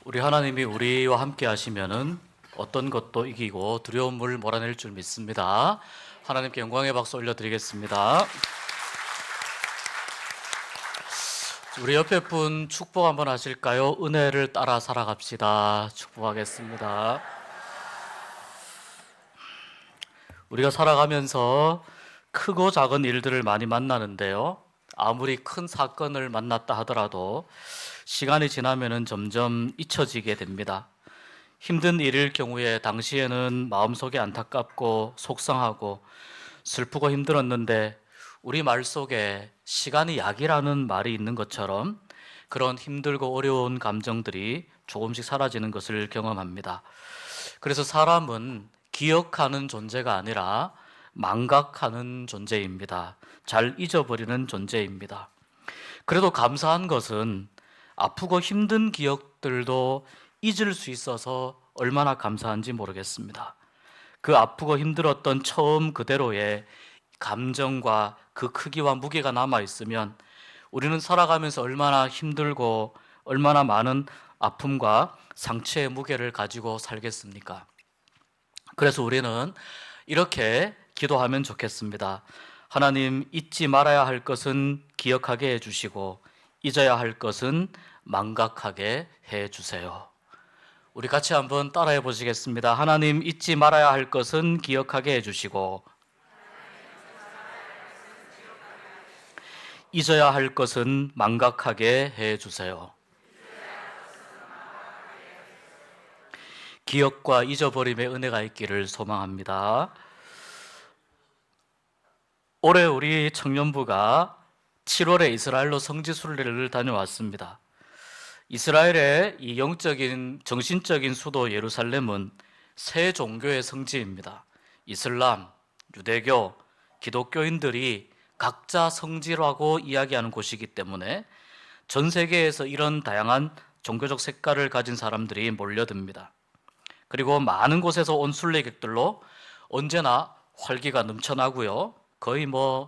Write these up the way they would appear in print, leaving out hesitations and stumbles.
우리 하나님이 우리와 함께 하시면은 어떤 것도 이기고 두려움을 몰아낼 줄 믿습니다. 하나님께 영광의 박수 올려드리겠습니다. 우리 옆에 분 축복 한번 하실까요? 은혜를 따라 살아갑시다. 축복하겠습니다. 우리가 살아가면서 크고 작은 일들을 많이 만나는데요. 아무리 큰 사건을 만났다 하더라도 시간이 지나면은 점점 잊혀지게 됩니다. 힘든 일일 경우에 당시에는 마음속에 안타깝고 속상하고 슬프고 힘들었는데 우리 말 속에 시간이 약이라는 말이 있는 것처럼 그런 힘들고 어려운 감정들이 조금씩 사라지는 것을 경험합니다. 그래서 사람은 기억하는 존재가 아니라 망각하는 존재입니다. 잘 잊어버리는 존재입니다. 그래도 감사한 것은 아프고 힘든 기억들도 잊을 수 있어서 얼마나 감사한지 모르겠습니다. 그 아프고 힘들었던 처음 그대로의 감정과 그 크기와 무게가 남아있으면 우리는 살아가면서 얼마나 힘들고 얼마나 많은 아픔과 상처의 무게를 가지고 살겠습니까? 그래서 우리는 이렇게 기도하면 좋겠습니다. 하나님, 잊지 말아야 할 것은 기억하게 해주시고 잊어야 할 것은 망각하게 해주세요. 우리 같이 한번 따라해 보시겠습니다. 하나님, 잊지 말아야 할 것은 기억하게 해주시고 잊어야 할 것은 망각하게 해주세요. 기억과 잊어버림의 은혜가 있기를 소망합니다. 올해 우리 청년부가 7월에 이스라엘로 성지순례를 다녀왔습니다. 이스라엘의 이 영적인 정신적인 수도 예루살렘은 세 종교의 성지입니다. 이슬람, 유대교, 기독교인들이 각자 성지라고 이야기하는 곳이기 때문에 전 세계에서 이런 다양한 종교적 색깔을 가진 사람들이 몰려듭니다. 그리고 많은 곳에서 온 순례객들로 언제나 활기가 넘쳐나고요. 거의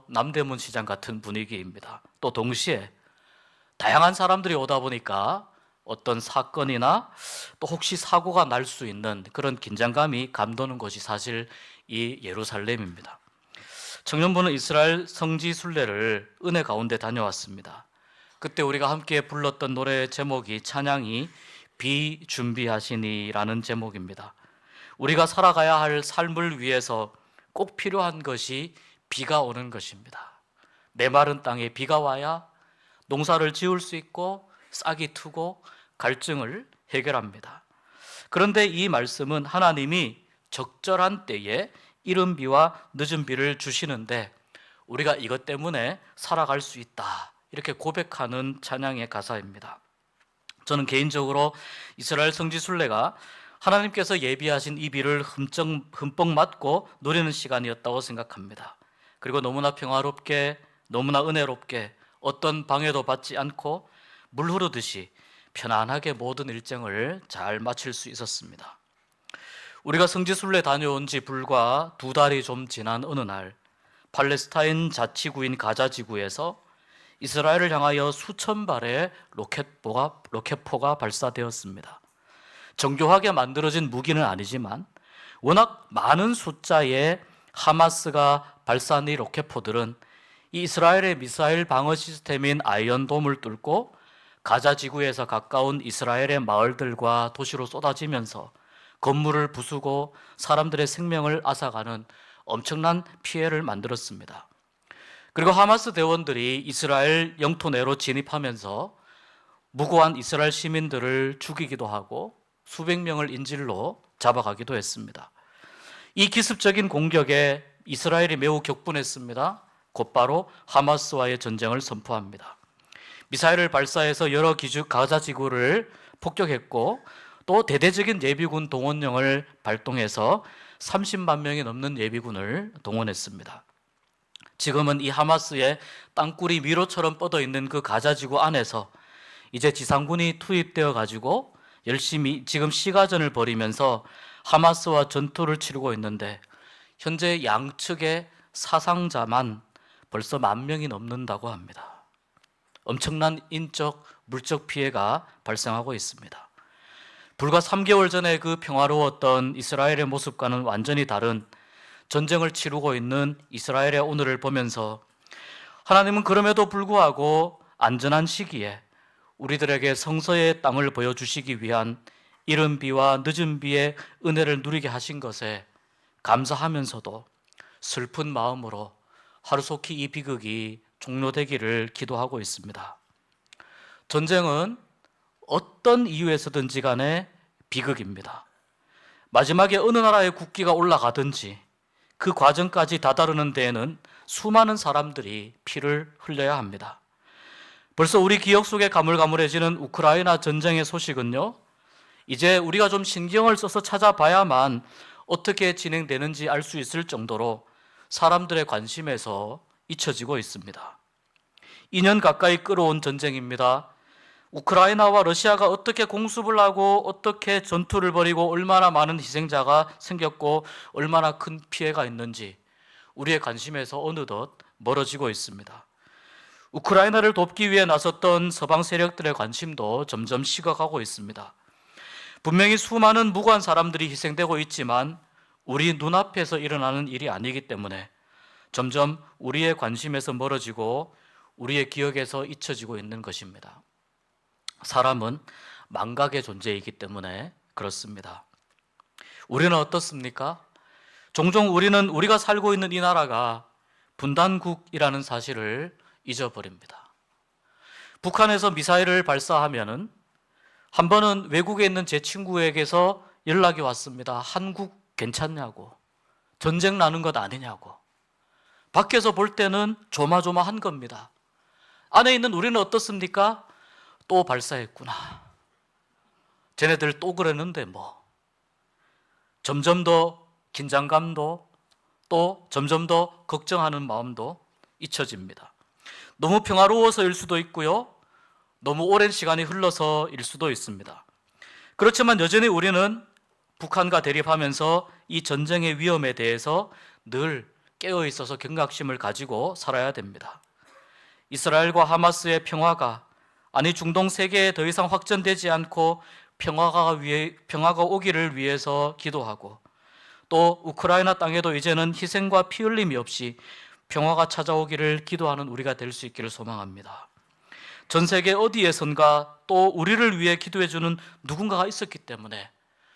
남대문 시장 같은 분위기입니다. 또 동시에 다양한 사람들이 오다 보니까 어떤 사건이나 또 혹시 사고가 날 수 있는 그런 긴장감이 감도는 곳이 사실 이 예루살렘입니다. 청년부는 이스라엘 성지 순례를 은혜 가운데 다녀왔습니다. 그때 우리가 함께 불렀던 노래 제목이 찬양이 비준비하시니라는 제목입니다. 우리가 살아가야 할 삶을 위해서 꼭 필요한 것이 비가 오는 것입니다. 메마른 땅에 비가 와야 농사를 지을 수 있고 싹이 트고 갈증을 해결합니다. 그런데 이 말씀은 하나님이 적절한 때에 이른 비와 늦은 비를 주시는데 우리가 이것 때문에 살아갈 수 있다, 이렇게 고백하는 찬양의 가사입니다. 저는 개인적으로 이스라엘 성지순례가 하나님께서 예비하신 이 비를 흠뻑 맞고 누리는 시간이었다고 생각합니다. 그리고 너무나 평화롭게, 너무나 은혜롭게 어떤 방해도 받지 않고 물 흐르듯이 편안하게 모든 일정을 잘 마칠 수 있었습니다. 우리가 성지순례 다녀온 지 불과 2달이 좀 지난 어느 날, 팔레스타인 자치구인 가자 지구에서 이스라엘을 향하여 수천 발의 로켓포가 발사되었습니다. 정교하게 만들어진 무기는 아니지만 워낙 많은 숫자의 하마스가 발사한 이 로켓포들은 이 이스라엘의 미사일 방어 시스템인 아이언돔을 뚫고 가자 지구에서 가까운 이스라엘의 마을들과 도시로 쏟아지면서 건물을 부수고 사람들의 생명을 앗아가는 엄청난 피해를 만들었습니다. 그리고 하마스 대원들이 이스라엘 영토 내로 진입하면서 무고한 이스라엘 시민들을 죽이기도 하고 수백 명을 인질로 잡아가기도 했습니다. 이 기습적인 공격에 이스라엘이 매우 격분했습니다. 곧바로 하마스와의 전쟁을 선포합니다. 미사일을 발사해서 여러 가자 지구를 폭격했고 또 대대적인 예비군 동원령을 발동해서 30만 명이 넘는 예비군을 동원했습니다. 지금은 이 하마스의 땅굴이 미로처럼 뻗어 있는 그 가자 지구 안에서 이제 지상군이 투입되어 가지고 열심히 지금 시가전을 벌이면서 하마스와 전투를 치르고 있는데 현재 양측의 사상자만 벌써 10,000명이 넘는다고 합니다. 엄청난 인적, 물적 피해가 발생하고 있습니다. 불과 3개월 전에 그 평화로웠던 이스라엘의 모습과는 완전히 다른 전쟁을 치르고 있는 이스라엘의 오늘을 보면서 하나님은 그럼에도 불구하고 안전한 시기에 우리들에게 성서의 땅을 보여주시기 위한 이른 비와 늦은 비의 은혜를 누리게 하신 것에 감사하면서도 슬픈 마음으로 하루속히 이 비극이 종료되기를 기도하고 있습니다. 전쟁은 어떤 이유에서든지 간에 비극입니다. 마지막에 어느 나라의 국기가 올라가든지 그 과정까지 다다르는 데에는 수많은 사람들이 피를 흘려야 합니다. 벌써 우리 기억 속에 가물가물해지는 우크라이나 전쟁의 소식은요, 이제 우리가 좀 신경을 써서 찾아봐야만 어떻게 진행되는지 알 수 있을 정도로 사람들의 관심에서 잊혀지고 있습니다. 2년 가까이 끌어온 전쟁입니다. 우크라이나와 러시아가 어떻게 공습을 하고 어떻게 전투를 벌이고 얼마나 많은 희생자가 생겼고 얼마나 큰 피해가 있는지 우리의 관심에서 어느덧 멀어지고 있습니다. 우크라이나를 돕기 위해 나섰던 서방 세력들의 관심도 점점 식어가고 있습니다. 분명히 수많은 무고한 사람들이 희생되고 있지만 우리 눈앞에서 일어나는 일이 아니기 때문에 점점 우리의 관심에서 멀어지고 우리의 기억에서 잊혀지고 있는 것입니다. 사람은 망각의 존재이기 때문에 그렇습니다. 우리는 어떻습니까? 종종 우리는 우리가 살고 있는 이 나라가 분단국이라는 사실을 잊어버립니다. 북한에서 미사일을 발사하면은 한 번은 외국에 있는 제 친구에게서 연락이 왔습니다. 한국 괜찮냐고, 전쟁 나는 것 아니냐고. 밖에서 볼 때는 조마조마한 겁니다. 안에 있는 우리는 어떻습니까? 또 발사했구나. 쟤네들 또 그랬는데 뭐. 점점 더 긴장감도 또 점점 더 걱정하는 마음도 잊혀집니다. 너무 평화로워서일 수도 있고요. 너무 오랜 시간이 흘러서일 수도 있습니다. 그렇지만 여전히 우리는 북한과 대립하면서 이 전쟁의 위험에 대해서 늘 깨어 있어서 경각심을 가지고 살아야 됩니다. 이스라엘과 하마스의 평화가, 아니 중동 세계에 더 이상 확전되지 않고 평화가 오기를 위해서 기도하고, 또 우크라이나 땅에도 이제는 희생과 피 흘림이 없이 평화가 찾아오기를 기도하는 우리가 될 수 있기를 소망합니다. 전 세계 어디에선가 또 우리를 위해 기도해주는 누군가가 있었기 때문에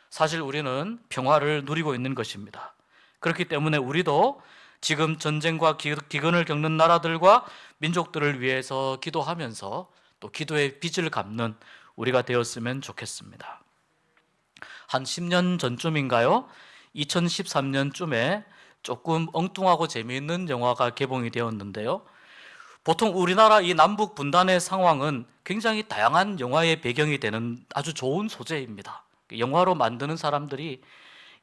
사실 우리는 평화를 누리고 있는 것입니다. 그렇기 때문에 우리도 지금 전쟁과 기근을 겪는 나라들과 민족들을 위해서 기도하면서 또 기도의 빚을 갚는 우리가 되었으면 좋겠습니다. 한 10년 전쯤인가요? 2013년쯤에 조금 엉뚱하고 재미있는 영화가 개봉이 되었는데요. 보통 우리나라 이 남북 분단의 상황은 굉장히 다양한 영화의 배경이 되는 아주 좋은 소재입니다. 영화로 만드는 사람들이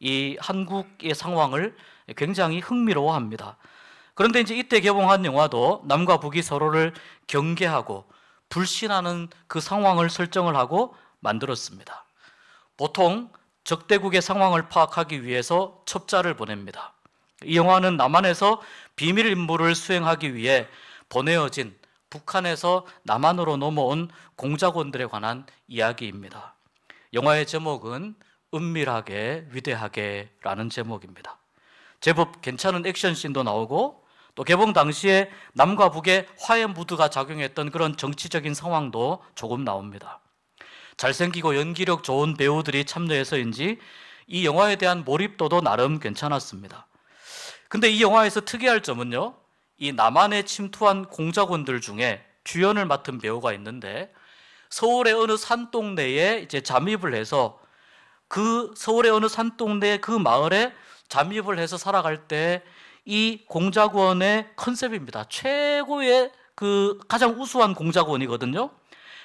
이 한국의 상황을 굉장히 흥미로워합니다. 그런데 이제 이때 개봉한 영화도 남과 북이 서로를 경계하고 불신하는 그 상황을 설정을 하고 만들었습니다. 보통 적대국의 상황을 파악하기 위해서 첩자를 보냅니다. 이 영화는 남한에서 비밀 임무를 수행하기 위해 보내어진 북한에서 남한으로 넘어온 공작원들에 관한 이야기입니다. 영화의 제목은 은밀하게 위대하게라는 제목입니다. 제법 괜찮은 액션씬도 나오고 또 개봉 당시에 남과 북의 화해 무드가 작용했던 그런 정치적인 상황도 조금 나옵니다. 잘생기고 연기력 좋은 배우들이 참여해서인지 이 영화에 대한 몰입도도 나름 괜찮았습니다. 근데 이 영화에서 특이할 점은요, 이 남한에 침투한 공작원들 중에 주연을 맡은 배우가 있는데 서울의 어느 산동네에 이제 잠입을 해서 그 서울의 어느 산동네 그 마을에 잠입을 해서 살아갈 때 이 공작원의 컨셉입니다. 최고의 그 가장 우수한 공작원이거든요.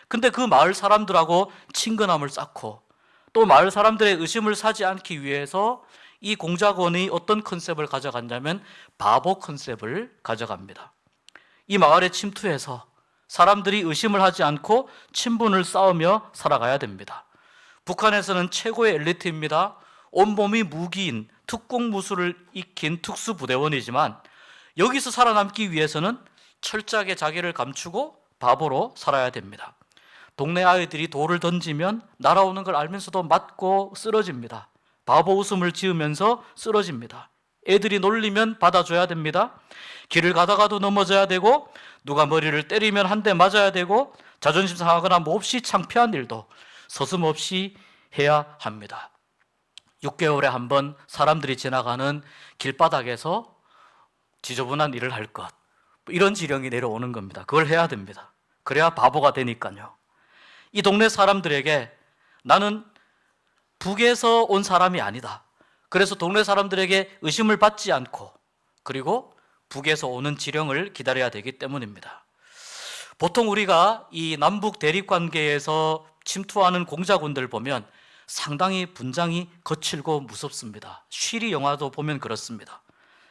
근데 그 마을 사람들하고 친근함을 쌓고 또 마을 사람들의 의심을 사지 않기 위해서 이 공작원이 어떤 컨셉을 가져갔냐면 바보 컨셉을 가져갑니다. 이 마을에 침투해서 사람들이 의심을 하지 않고 친분을 쌓으며 살아가야 됩니다. 북한에서는 최고의 엘리트입니다. 온몸이 무기인 특공무술을 익힌 특수부대원이지만 여기서 살아남기 위해서는 철저하게 자기를 감추고 바보로 살아야 됩니다. 동네 아이들이 돌을 던지면 날아오는 걸 알면서도 맞고 쓰러집니다. 바보 웃음을 지으면서 쓰러집니다. 애들이 놀리면 받아줘야 됩니다. 길을 가다가도 넘어져야 되고, 누가 머리를 때리면 한 대 맞아야 되고, 자존심 상하거나 몹시 창피한 일도 서슴없이 해야 합니다. 6개월에 한 번 사람들이 지나가는 길바닥에서 지저분한 일을 할 것, 이런 지령이 내려오는 겁니다. 그걸 해야 됩니다. 그래야 바보가 되니까요. 이 동네 사람들에게 나는 북에서 온 사람이 아니다. 그래서 동네 사람들에게 의심을 받지 않고, 그리고 북에서 오는 지령을 기다려야 되기 때문입니다. 보통 우리가 이 남북 대립 관계에서 침투하는 공작원들 보면 상당히 분장이 거칠고 무섭습니다. 쉬리 영화도 보면 그렇습니다.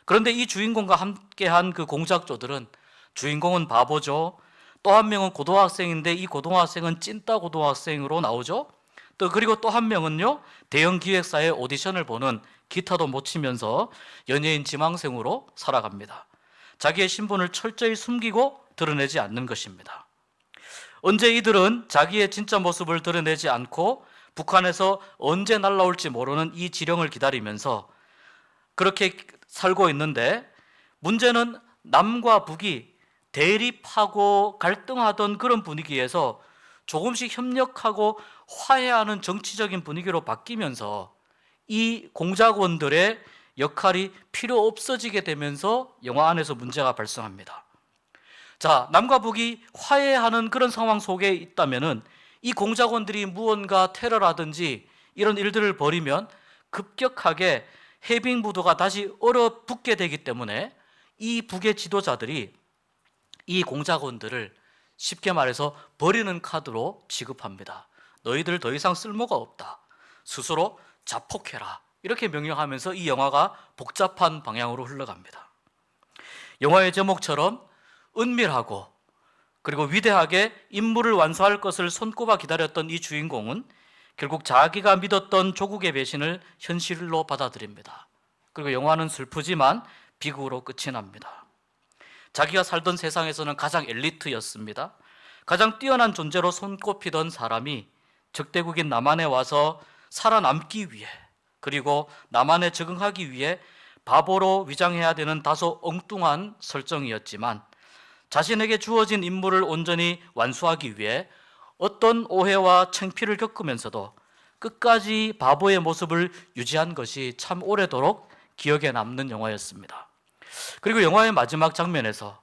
그런데 이 주인공과 함께한 그 공작조들은, 주인공은 바보죠. 또 한 명은 고등학생인데 이 고등학생은 찐따 고등학생으로 나오죠. 또 그리고 또 한 명은요, 대형 기획사의 오디션을 보는, 기타도 못 치면서 연예인 지망생으로 살아갑니다. 자기의 신분을 철저히 숨기고 드러내지 않는 것입니다. 언제 이들은 자기의 진짜 모습을 드러내지 않고 북한에서 언제 날라올지 모르는 이 지령을 기다리면서 그렇게 살고 있는데, 문제는 남과 북이 대립하고 갈등하던 그런 분위기에서 조금씩 협력하고 화해하는 정치적인 분위기로 바뀌면서 이 공작원들의 역할이 필요 없어지게 되면서 영화 안에서 문제가 발생합니다. 자, 남과 북이 화해하는 그런 상황 속에 있다면은 이 공작원들이 무언가 테러라든지 이런 일들을 벌이면 급격하게 해빙부도가 다시 얼어붙게 되기 때문에 이 북의 지도자들이 이 공작원들을 쉽게 말해서 버리는 카드로 취급합니다. 너희들 더 이상 쓸모가 없다. 스스로 자폭해라. 이렇게 명령하면서 이 영화가 복잡한 방향으로 흘러갑니다. 영화의 제목처럼 은밀하고 그리고 위대하게 임무를 완수할 것을 손꼽아 기다렸던 이 주인공은 결국 자기가 믿었던 조국의 배신을 현실로 받아들입니다. 그리고 영화는 슬프지만 비극으로 끝이 납니다. 자기가 살던 세상에서는 가장 엘리트였습니다. 가장 뛰어난 존재로 손꼽히던 사람이 적대국인 남한에 와서 살아남기 위해, 그리고 남한에 적응하기 위해 바보로 위장해야 되는 다소 엉뚱한 설정이었지만, 자신에게 주어진 임무를 온전히 완수하기 위해 어떤 오해와 창피를 겪으면서도 끝까지 바보의 모습을 유지한 것이 참 오래도록 기억에 남는 영화였습니다. 그리고 영화의 마지막 장면에서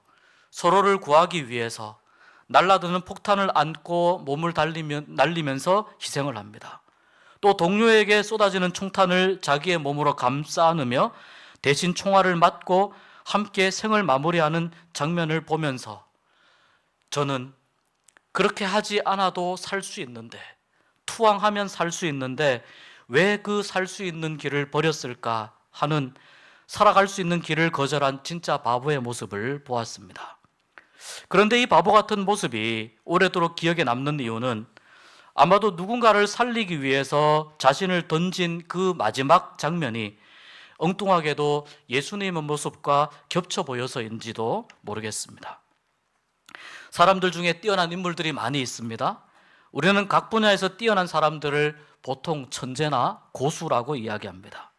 서로를 구하기 위해서 날아드는 폭탄을 안고 몸을 날리면서 희생을 합니다. 또 동료에게 쏟아지는 총탄을 자기의 몸으로 감싸 안으며 대신 총알을 맞고 함께 생을 마무리하는 장면을 보면서 저는 그렇게 하지 않아도 살 수 있는데, 투항하면 살 수 있는데 왜 그 살 수 있는 길을 버렸을까 하는, 살아갈 수 있는 길을 거절한 진짜 바보의 모습을 보았습니다. 그런데 이 바보 같은 모습이 오래도록 기억에 남는 이유는 아마도 누군가를 살리기 위해서 자신을 던진 그 마지막 장면이 엉뚱하게도 예수님의 모습과 겹쳐 보여서인지도 모르겠습니다. 사람들 중에 뛰어난 인물들이 많이 있습니다. 우리는 각 분야에서 뛰어난 사람들을 보통 천재나 고수라고 이야기합니다.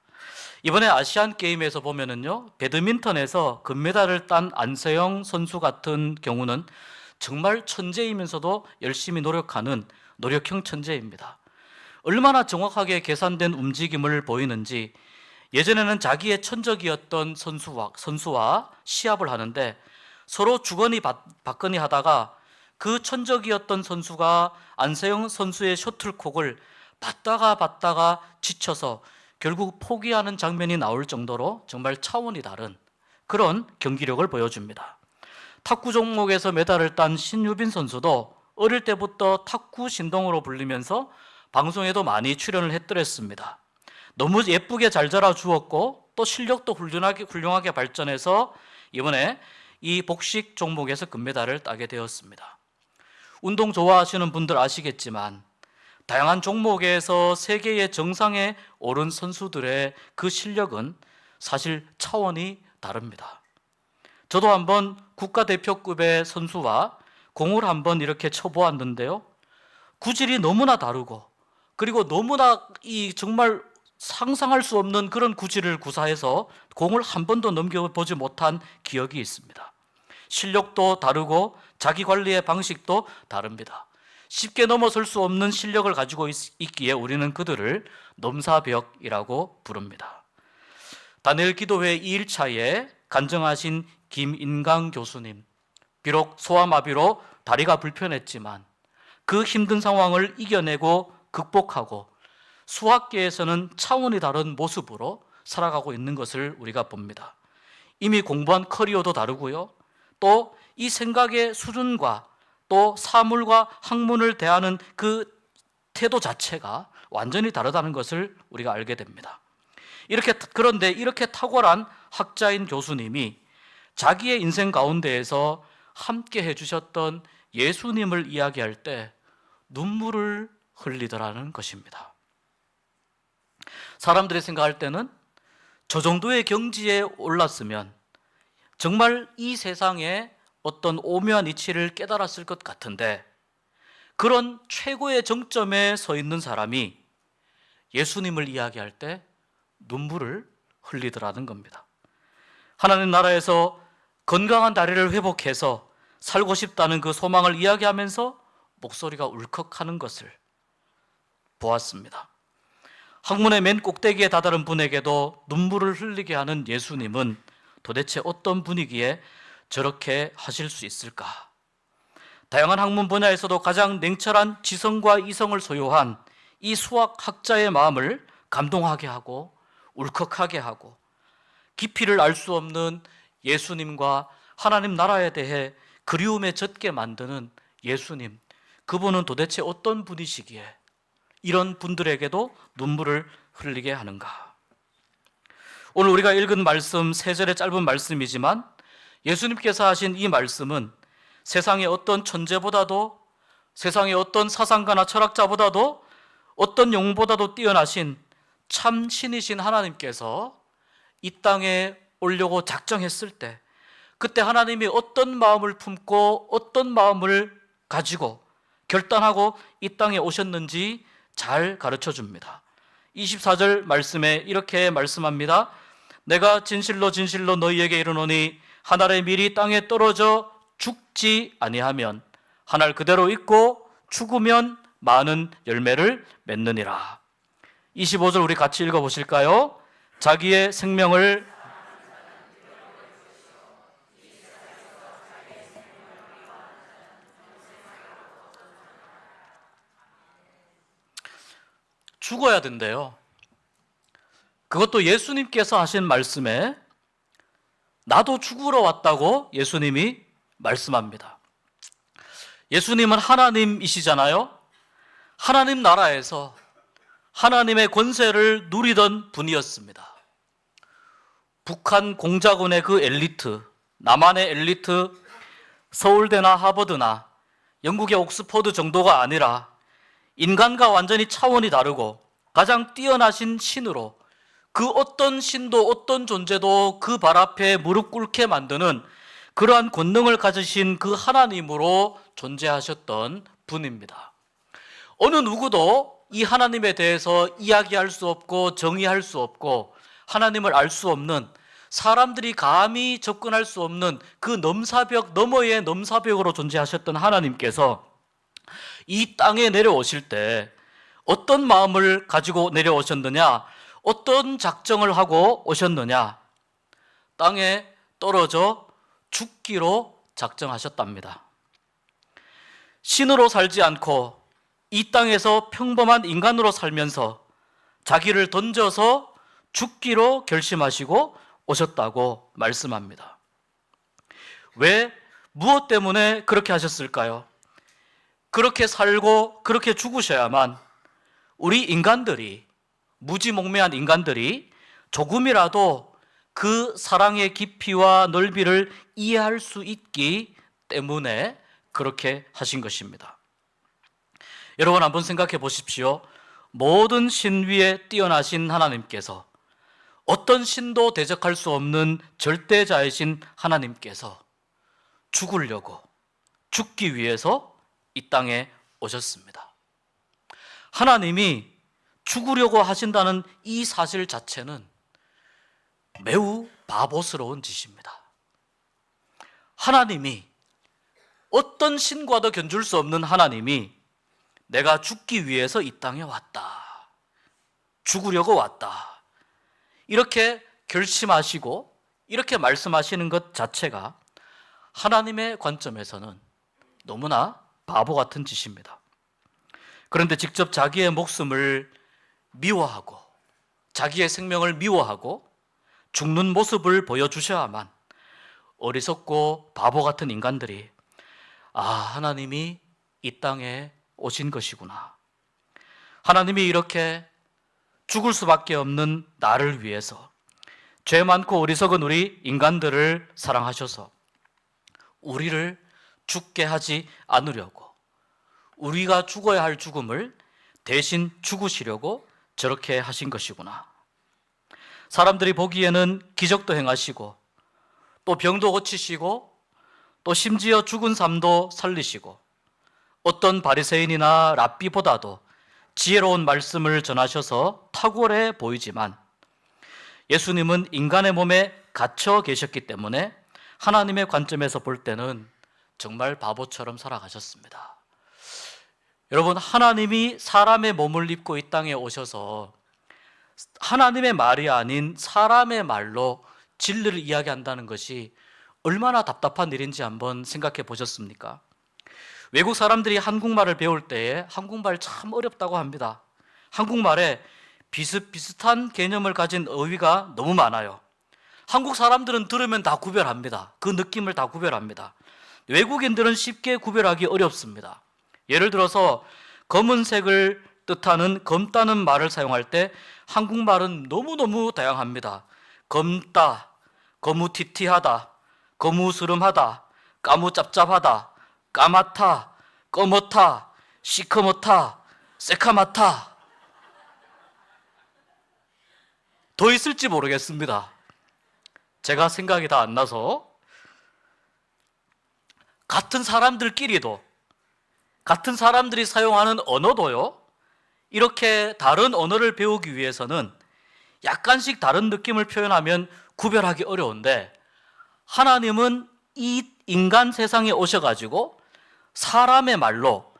이번에 아시안 게임에서 보면은요, 배드민턴에서 금메달을 딴 안세영 선수 같은 경우는 정말 천재이면서도 열심히 노력하는 노력형 천재입니다. 얼마나 정확하게 계산된 움직임을 보이는지, 예전에는 자기의 천적이었던 선수와 시합을 하는데 서로 주거니 받거니 하다가 그 천적이었던 선수가 안세영 선수의 셔틀콕을 받다가 지쳐서 결국 포기하는 장면이 나올 정도로 정말 차원이 다른 그런 경기력을 보여줍니다. 탁구 종목에서 메달을 딴 신유빈 선수도 어릴 때부터 탁구 신동으로 불리면서 방송에도 많이 출연을 했더랬습니다. 너무 예쁘게 잘 자라주었고 또 실력도 훌륭하게 발전해서 이번에 이 복식 종목에서 금메달을 따게 되었습니다. 운동 좋아하시는 분들 아시겠지만 다양한 종목에서 세계의 정상에 오른 선수들의 그 실력은 사실 차원이 다릅니다. 저도 한번 국가대표급의 선수와 공을 한번 이렇게 쳐보았는데요, 구질이 너무나 다르고, 그리고 너무나 이 정말 상상할 수 없는 그런 구질을 구사해서 공을 한 번도 넘겨보지 못한 기억이 있습니다. 실력도 다르고 자기 관리의 방식도 다릅니다. 쉽게 넘어설 수 없는 실력을 가지고 있기에 우리는 그들을 넘사벽이라고 부릅니다. 다니엘 기도회 2일차에 간증하신 김인강 교수님, 비록 소아마비로 다리가 불편했지만 그 힘든 상황을 이겨내고 극복하고 수학계에서는 차원이 다른 모습으로 살아가고 있는 것을 우리가 봅니다. 이미 공부한 커리어도 다르고요, 또 이 생각의 수준과 또 사물과 학문을 대하는 그 태도 자체가 완전히 다르다는 것을 우리가 알게 됩니다. 그런데 이렇게 탁월한 학자인 교수님이 자기의 인생 가운데에서 함께 해주셨던 예수님을 이야기할 때 눈물을 흘리더라는 것입니다. 사람들이 생각할 때는 저 정도의 경지에 올랐으면 정말 이 세상에 어떤 오묘한 이치를 깨달았을 것 같은데, 그런 최고의 정점에 서 있는 사람이 예수님을 이야기할 때 눈물을 흘리더라는 겁니다. 하나님 나라에서 건강한 다리를 회복해서 살고 싶다는 그 소망을 이야기하면서 목소리가 울컥하는 것을 보았습니다. 학문의 맨 꼭대기에 다다른 분에게도 눈물을 흘리게 하는 예수님은 도대체 어떤 분이기에 저렇게 하실 수 있을까? 다양한 학문 분야에서도 가장 냉철한 지성과 이성을 소유한 이 수학학자의 마음을 감동하게 하고 울컥하게 하고 깊이를 알 수 없는 예수님과 하나님 나라에 대해 그리움에 젖게 만드는 예수님, 그분은 도대체 어떤 분이시기에 이런 분들에게도 눈물을 흘리게 하는가? 오늘 우리가 읽은 말씀, 3절의 짧은 말씀이지만 예수님께서 하신 이 말씀은 세상의 어떤 천재보다도, 세상의 어떤 사상가나 철학자보다도, 어떤 영보다도 뛰어나신 참 신이신 하나님께서 이 땅에 오려고 작정했을 때, 그때 하나님이 어떤 마음을 품고 어떤 마음을 가지고 결단하고 이 땅에 오셨는지 잘 가르쳐 줍니다. 24절 말씀에 이렇게 말씀합니다. 내가 진실로 진실로 너희에게 이르노니 한 알의 밀이 땅에 떨어져 죽지 아니하면 한 알 그대로 있고 죽으면 많은 열매를 맺느니라. 25절 우리 같이 읽어보실까요? 자기의 생명을 죽어야 된대요. 그것도 예수님께서 하신 말씀에 나도 죽으러 왔다고 예수님이 말씀합니다. 예수님은 하나님이시잖아요. 하나님 나라에서 하나님의 권세를 누리던 분이었습니다. 북한 공작원의 그 엘리트, 남한의 엘리트, 서울대나 하버드나 영국의 옥스퍼드 정도가 아니라 인간과 완전히 차원이 다르고 가장 뛰어나신 신으로, 그 어떤 신도 어떤 존재도 그 발 앞에 무릎 꿇게 만드는 그러한 권능을 가지신 그 하나님으로 존재하셨던 분입니다. 어느 누구도 이 하나님에 대해서 이야기할 수 없고 정의할 수 없고 하나님을 알 수 없는, 사람들이 감히 접근할 수 없는 그 넘사벽 너머의 넘사벽으로 존재하셨던 하나님께서 이 땅에 내려오실 때 어떤 마음을 가지고 내려오셨느냐, 어떤 작정을 하고 오셨느냐, 땅에 떨어져 죽기로 작정하셨답니다. 신으로 살지 않고 이 땅에서 평범한 인간으로 살면서 자기를 던져서 죽기로 결심하시고 오셨다고 말씀합니다. 왜, 무엇 때문에 그렇게 하셨을까요? 그렇게 살고 그렇게 죽으셔야만 우리 인간들이, 무지몽매한 인간들이 조금이라도 그 사랑의 깊이와 넓이를 이해할 수 있기 때문에 그렇게 하신 것입니다. 여러분 한번 생각해 보십시오. 모든 신 위에 뛰어나신 하나님께서, 어떤 신도 대적할 수 없는 절대자이신 하나님께서 죽기 위해서 이 땅에 오셨습니다. 하나님이 죽으려고 하신다는 이 사실 자체는 매우 바보스러운 짓입니다. 하나님이, 어떤 신과도 견줄 수 없는 하나님이 내가 죽기 위해서 이 땅에 왔다, 죽으려고 왔다, 이렇게 결심하시고 이렇게 말씀하시는 것 자체가 하나님의 관점에서는 너무나 바보 같은 짓입니다. 그런데 직접 자기의 목숨을 미워하고 자기의 생명을 미워하고 죽는 모습을 보여주셔야만 어리석고 바보 같은 인간들이 하나님이 이 땅에 오신 것이구나, 하나님이 이렇게 죽을 수밖에 없는 나를 위해서, 죄 많고 어리석은 우리 인간들을 사랑하셔서 우리를 죽게 하지 않으려고, 우리가 죽어야 할 죽음을 대신 죽으시려고 저렇게 하신 것이구나. 사람들이 보기에는 기적도 행하시고 또 병도 고치시고 또 심지어 죽은 삶도 살리시고 어떤 바리새인이나 랍비보다도 지혜로운 말씀을 전하셔서 탁월해 보이지만 예수님은 인간의 몸에 갇혀 계셨기 때문에 하나님의 관점에서 볼 때는 정말 바보처럼 살아가셨습니다. 여러분, 하나님이 사람의 몸을 입고 이 땅에 오셔서 하나님의 말이 아닌 사람의 말로 진리를 이야기한다는 것이 얼마나 답답한 일인지 한번 생각해 보셨습니까? 외국 사람들이 한국말을 배울 때에 한국말 참 어렵다고 합니다. 한국말에 비슷비슷한 개념을 가진 어휘가 너무 많아요. 한국 사람들은 들으면 다 구별합니다. 그 느낌을 다 구별합니다. 외국인들은 쉽게 구별하기 어렵습니다. 예를 들어서 검은색을 뜻하는 검다는 말을 사용할 때 한국말은 너무너무 다양합니다. 검다, 거무티티하다, 거무스름하다, 까무짭짭하다, 까맣다, 꺼멓다, 시커멓다, 새카맣다. 더 있을지 모르겠습니다. 제가 생각이 다 안 나서. 같은 사람들끼리도, 같은 사람들이 사용하는 언어도요, 이렇게 다른 언어를 배우기 위해서는 약간씩 다른 느낌을 표현하면 구별하기 어려운데, 하나님은 이 인간 세상에 오셔가지고 사람의 말로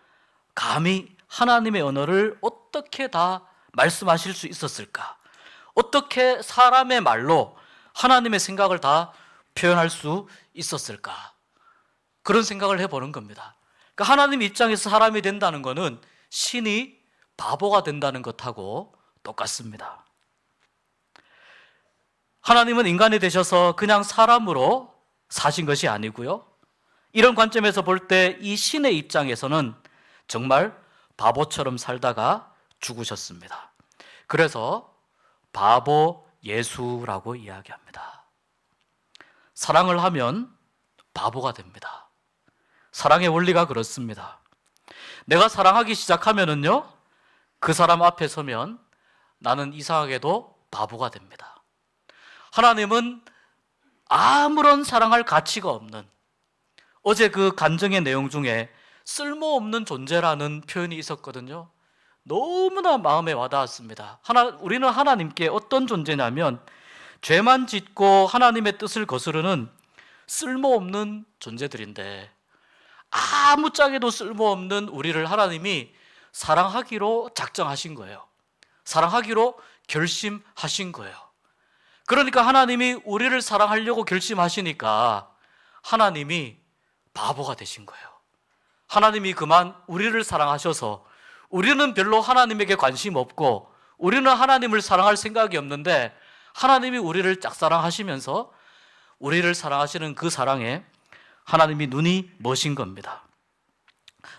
감히 하나님의 언어를 어떻게 다 말씀하실 수 있었을까? 어떻게 사람의 말로 하나님의 생각을 다 표현할 수 있었을까? 그런 생각을 해보는 겁니다. 그러니까 하나님 입장에서 사람이 된다는 것은 신이 바보가 된다는 것하고 똑같습니다. 하나님은 인간이 되셔서 그냥 사람으로 사신 것이 아니고요, 이런 관점에서 볼 때 이 신의 입장에서는 정말 바보처럼 살다가 죽으셨습니다. 그래서 바보 예수라고 이야기합니다. 사랑을 하면 바보가 됩니다. 사랑의 원리가 그렇습니다. 내가 사랑하기 시작하면은요, 그 사람 앞에 서면 나는 이상하게도 바보가 됩니다. 하나님은 아무런 사랑할 가치가 없는, 어제 그 간증의 내용 중에 쓸모없는 존재라는 표현이 있었거든요. 너무나 마음에 와닿았습니다. 우리는 하나님께 어떤 존재냐면 죄만 짓고 하나님의 뜻을 거스르는 쓸모없는 존재들인데, 아무짝에도 쓸모없는 우리를 하나님이 사랑하기로 작정하신 거예요. 사랑하기로 결심하신 거예요. 그러니까 하나님이 우리를 사랑하려고 결심하시니까 하나님이 바보가 되신 거예요. 하나님이 그만 우리를 사랑하셔서 우리는 별로 하나님에게 관심 없고 우리는 하나님을 사랑할 생각이 없는데, 하나님이 우리를 짝사랑하시면서 우리를 사랑하시는 그 사랑에 하나님이 눈이 머신 겁니다.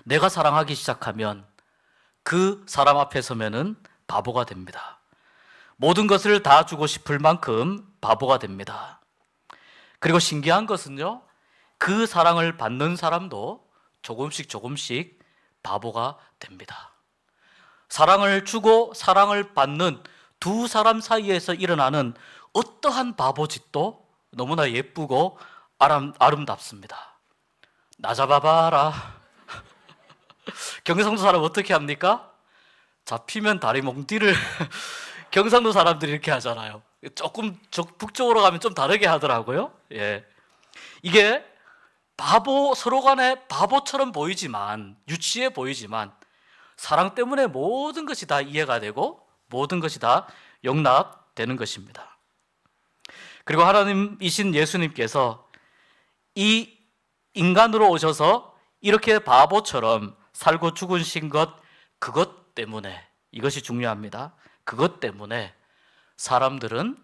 내가 사랑하기 시작하면 그 사람 앞에 서면은 바보가 됩니다. 모든 것을 다 주고 싶을 만큼 바보가 됩니다. 그리고 신기한 것은요, 그 사랑을 받는 사람도 조금씩 바보가 됩니다. 사랑을 주고 사랑을 받는 두 사람 사이에서 일어나는 어떠한 바보짓도 너무나 예쁘고 아름답습니다. 나 잡아봐라. 경상도 사람 어떻게 합니까? 잡히면 다리 몽디를 경상도 사람들이 이렇게 하잖아요. 조금 북쪽으로 가면 좀 다르게 하더라고요. 예. 이게 서로 간에 바보처럼 보이지만, 유치해 보이지만 사랑 때문에 모든 것이 다 이해가 되고 모든 것이 다 용납되는 것입니다. 그리고 하나님이신 예수님께서 이 인간으로 오셔서 이렇게 바보처럼 살고 죽으신 그것 때문에, 이것이 중요합니다. 그것 때문에 사람들은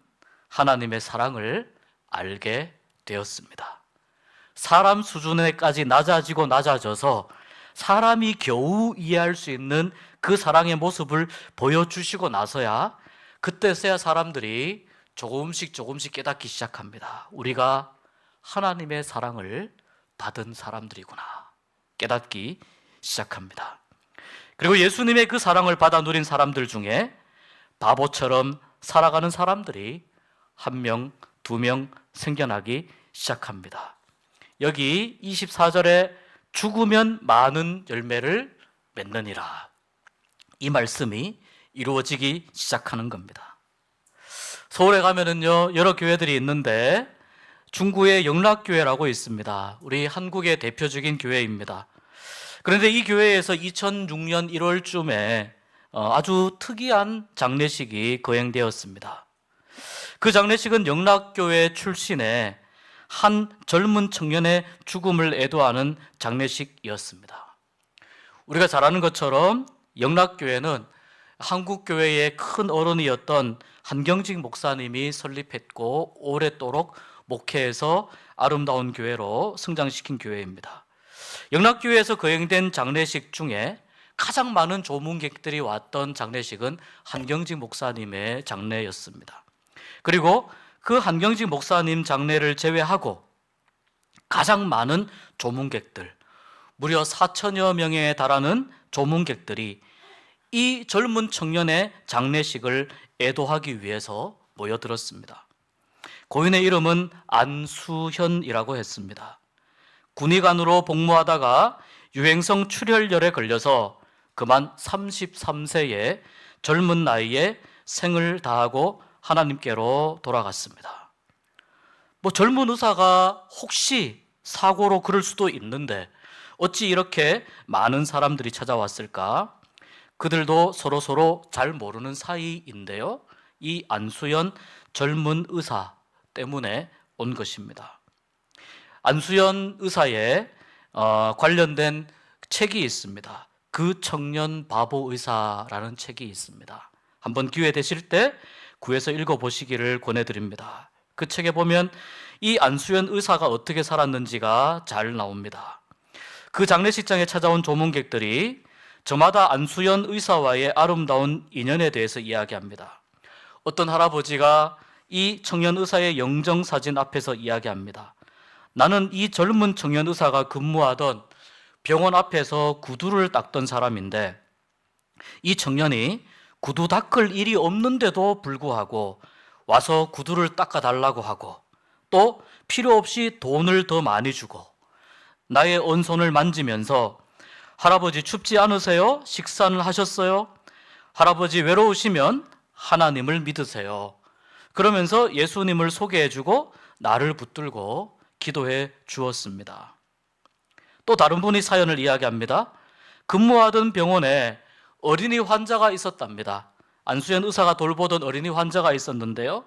하나님의 사랑을 알게 되었습니다. 사람 수준에까지 낮아져서 사람이 겨우 이해할 수 있는 그 사랑의 모습을 보여주시고 나서야, 그때서야 사람들이 조금씩 깨닫기 시작합니다. 우리가 하나님의 사랑을 받은 사람들이구나 깨닫기 시작합니다. 그리고 예수님의 그 사랑을 받아 누린 사람들 중에 바보처럼 살아가는 사람들이 1명, 2명 생겨나기 시작합니다. 여기 24절에 죽으면 많은 열매를 맺느니라, 이 말씀이 이루어지기 시작하는 겁니다. 서울에 가면은요, 여러 교회들이 있는데 중구에 영락교회라고 있습니다. 우리 한국의 대표적인 교회입니다. 그런데 이 교회에서 2006년 1월쯤에 아주 특이한 장례식이 거행되었습니다. 그 장례식은 영락교회 출신의 한 젊은 청년의 죽음을 애도하는 장례식이었습니다. 우리가 잘 아는 것처럼 영락교회는 한국교회의 큰 어른이었던 한경직 목사님이 설립했고 오랫도록 목회해서 아름다운 교회로 성장시킨 교회입니다. 영락교회에서 거행된 장례식 중에 가장 많은 조문객들이 왔던 장례식은 한경직 목사님의 장례였습니다. 그리고 그 한경직 목사님 장례를 제외하고 가장 많은 조문객들, 무려 4천여 명에 달하는 조문객들이 이 젊은 청년의 장례식을 애도하기 위해서 모여들었습니다. 고인의 이름은 안수현이라고 했습니다. 군의관으로 복무하다가 유행성 출혈열에 걸려서 그만 33세의 젊은 나이에 생을 다하고 하나님께로 돌아갔습니다. 젊은 의사가 혹시 사고로 그럴 수도 있는데 어찌 이렇게 많은 사람들이 찾아왔을까? 그들도 서로 잘 모르는 사이인데요, 이 안수연 젊은 의사 때문에 온 것입니다. 안수연 의사에 관련된 책이 있습니다. 그 청년 바보 의사라는 책이 있습니다. 한번 기회 되실 때 구해서 읽어보시기를 권해드립니다. 그 책에 보면 이 안수연 의사가 어떻게 살았는지가 잘 나옵니다. 그 장례식장에 찾아온 조문객들이 저마다 안수연 의사와의 아름다운 인연에 대해서 이야기합니다. 어떤 할아버지가 이 청년 의사의 영정사진 앞에서 이야기합니다. 나는 이 젊은 청년 의사가 근무하던 병원 앞에서 구두를 닦던 사람인데 이 청년이 구두 닦을 일이 없는데도 불구하고 와서 구두를 닦아달라고 하고 또 필요 없이 돈을 더 많이 주고 나의 온손을 만지면서 할아버지 춥지 않으세요? 식사는 하셨어요? 할아버지 외로우시면 하나님을 믿으세요. 그러면서 예수님을 소개해주고 나를 붙들고 기도해 주었습니다. 또 다른 분이 사연을 이야기합니다. 근무하던 병원에 어린이 환자가 있었답니다. 안수연 의사가 돌보던 어린이 환자가 있었는데요.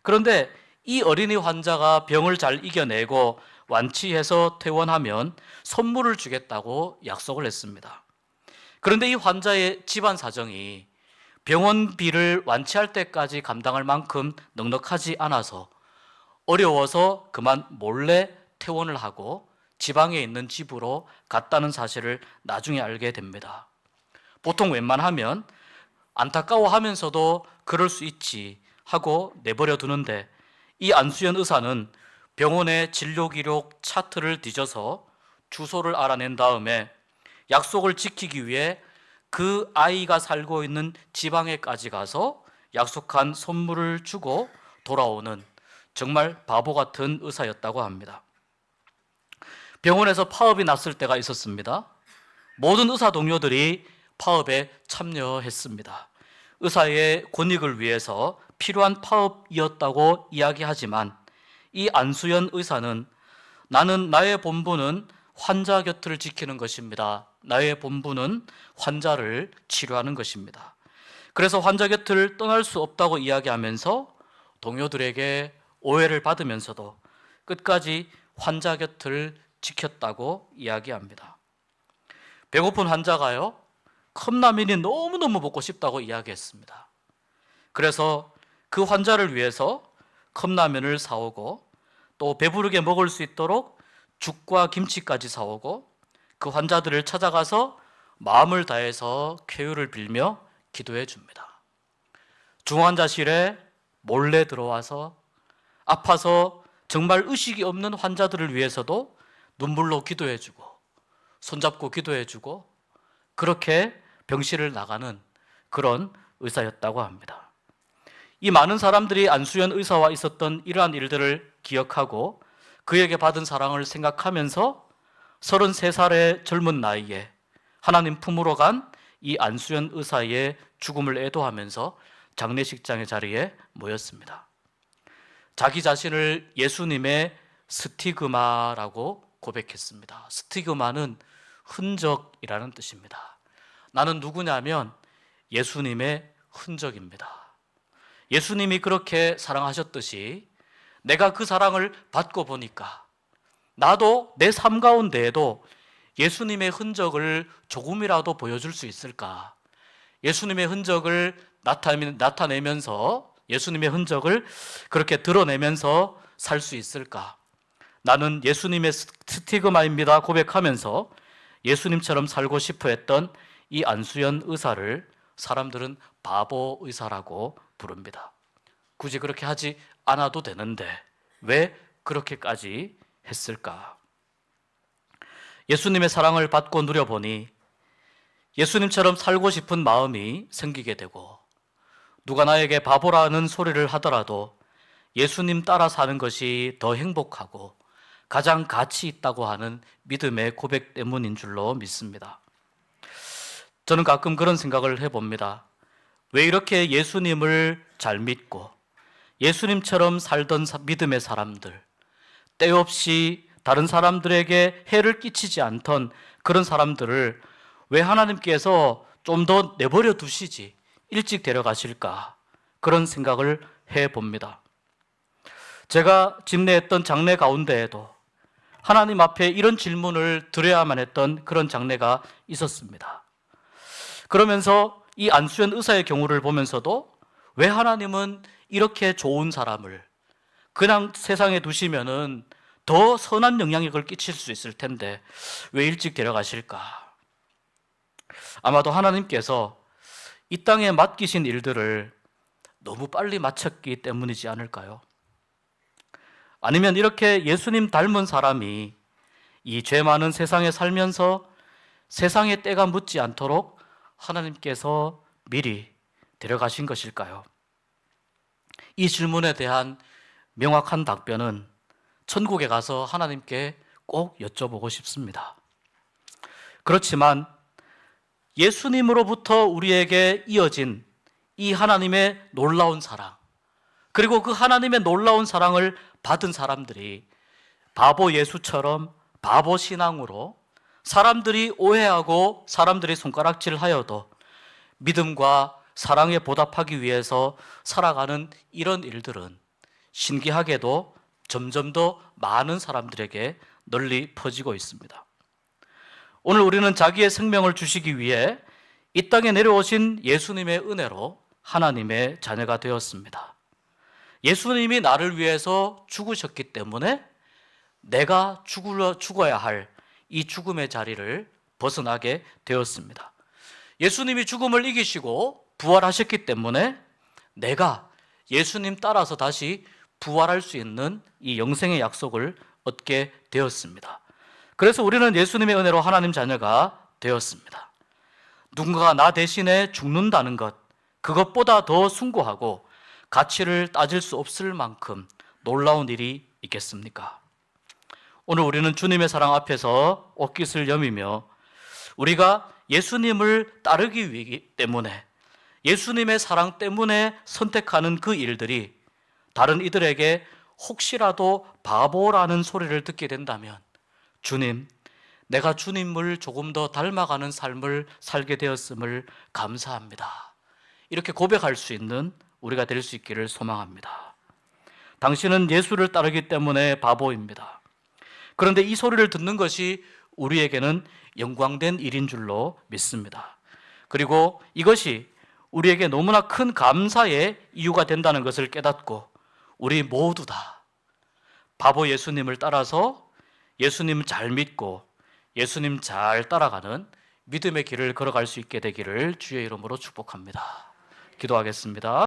그런데 이 어린이 환자가 병을 잘 이겨내고 완치해서 퇴원하면 선물을 주겠다고 약속을 했습니다. 그런데 이 환자의 집안 사정이 병원비를 완치할 때까지 감당할 만큼 넉넉하지 않아서 어려워서 그만 몰래 퇴원을 하고 지방에 있는 집으로 갔다는 사실을 나중에 알게 됩니다. 보통 웬만하면 안타까워하면서도 그럴 수 있지 하고 내버려 두는데 이 안수연 의사는 병원의 진료 기록 차트를 뒤져서 주소를 알아낸 다음에 약속을 지키기 위해 그 아이가 살고 있는 지방에까지 가서 약속한 선물을 주고 돌아오는 정말 바보 같은 의사였다고 합니다. 병원에서 파업이 났을 때가 있었습니다. 모든 의사 동료들이 파업에 참여했습니다. 의사의 권익을 위해서 필요한 파업이었다고 이야기하지만 이 안수연 의사는 나는 나의 본분은 환자 곁을 지키는 것입니다. 나의 본분은 환자를 치료하는 것입니다. 그래서 환자 곁을 떠날 수 없다고 이야기하면서 동료들에게 오해를 받으면서도 끝까지 환자 곁을 지켰다고 이야기합니다. 배고픈 환자가요, 컵라면이 너무너무 먹고 싶다고 이야기했습니다. 그래서 그 환자를 위해서 컵라면을 사오고 또 배부르게 먹을 수 있도록 죽과 김치까지 사오고 그 환자들을 찾아가서 마음을 다해서 쾌유를 빌며 기도해 줍니다. 중환자실에 몰래 들어와서 아파서 정말 의식이 없는 환자들을 위해서도 눈물로 기도해 주고 손잡고 기도해 주고 그렇게 병실을 나가는 그런 의사였다고 합니다. 이 많은 사람들이 안수연 의사와 있었던 이러한 일들을 기억하고 그에게 받은 사랑을 생각하면서 33살의 젊은 나이에 하나님 품으로 간 이 안수연 의사의 죽음을 애도하면서 장례식장의 자리에 모였습니다. 자기 자신을 예수님의 스티그마라고 고백했습니다. 스티그마는 흔적이라는 뜻입니다. 나는 누구냐면 예수님의 흔적입니다. 예수님이 그렇게 사랑하셨듯이 내가 그 사랑을 받고 보니까 나도 내 삶 가운데에도 예수님의 흔적을 조금이라도 보여줄 수 있을까? 예수님의 흔적을 나타내면서 예수님의 흔적을 그렇게 드러내면서 살 수 있을까? 나는 예수님의 스티그마입니다 고백하면서 예수님처럼 살고 싶어 했던 이 안수연 의사를 사람들은 바보 의사라고 부릅니다. 굳이 그렇게 하지 않아도 되는데 왜 그렇게까지 했을까? 예수님의 사랑을 받고 누려보니 예수님처럼 살고 싶은 마음이 생기게 되고 누가 나에게 바보라는 소리를 하더라도 예수님 따라 사는 것이 더 행복하고 가장 가치 있다고 하는 믿음의 고백 때문인 줄로 믿습니다. 저는 가끔 그런 생각을 해봅니다. 왜 이렇게 예수님을 잘 믿고 예수님처럼 살던 믿음의 사람들, 때 없이 다른 사람들에게 해를 끼치지 않던 그런 사람들을 왜 하나님께서 좀 더 내버려 두시지 일찍 데려가실까? 그런 생각을 해봅니다. 제가 집례했던 장례 가운데에도 하나님 앞에 이런 질문을 드려야만 했던 그런 장례가 있었습니다. 그러면서 이 안수연 의사의 경우를 보면서도 왜 하나님은 이렇게 좋은 사람을 그냥 세상에 두시면은 더 선한 영향력을 끼칠 수 있을 텐데 왜 일찍 데려가실까? 아마도 하나님께서 이 땅에 맡기신 일들을 너무 빨리 마쳤기 때문이지 않을까요? 아니면 이렇게 예수님 닮은 사람이 이 죄 많은 세상에 살면서 세상의 때가 묻지 않도록 하나님께서 미리 데려가신 것일까요? 이 질문에 대한 명확한 답변은 천국에 가서 하나님께 꼭 여쭤보고 싶습니다. 그렇지만 예수님으로부터 우리에게 이어진 이 하나님의 놀라운 사랑, 그리고 그 하나님의 놀라운 사랑을 받은 사람들이 바보 예수처럼 바보 신앙으로 사람들이 오해하고 사람들이 손가락질하여도 믿음과 사랑에 보답하기 위해서 살아가는 이런 일들은 신기하게도 점점 더 많은 사람들에게 널리 퍼지고 있습니다. 오늘 우리는 자기의 생명을 주시기 위해 이 땅에 내려오신 예수님의 은혜로 하나님의 자녀가 되었습니다. 예수님이 나를 위해서 죽으셨기 때문에 내가 죽어야 할 이 죽음의 자리를 벗어나게 되었습니다. 예수님이 죽음을 이기시고 부활하셨기 때문에 내가 예수님 따라서 다시 부활할 수 있는 이 영생의 약속을 얻게 되었습니다. 그래서 우리는 예수님의 은혜로 하나님 자녀가 되었습니다. 누군가가 나 대신에 죽는다는 것, 그것보다 더 숭고하고 가치를 따질 수 없을 만큼 놀라운 일이 있겠습니까? 오늘 우리는 주님의 사랑 앞에서 옷깃을 여미며 우리가 예수님을 따르기 위해 때문에, 예수님의 사랑 때문에 선택하는 그 일들이 다른 이들에게 혹시라도 바보라는 소리를 듣게 된다면, 주님, 내가 주님을 조금 더 닮아가는 삶을 살게 되었음을 감사합니다, 이렇게 고백할 수 있는 우리가 될 수 있기를 소망합니다. 당신은 예수를 따르기 때문에 바보입니다. 그런데 이 소리를 듣는 것이 우리에게는 영광된 일인 줄로 믿습니다. 그리고 이것이 우리에게 너무나 큰 감사의 이유가 된다는 것을 깨닫고, 우리 모두 다 바보 예수님을 따라서 예수님 잘 믿고 예수님 잘 따라가는 믿음의 길을 걸어갈 수 있게 되기를 주의 이름으로 축복합니다. 기도하겠습니다.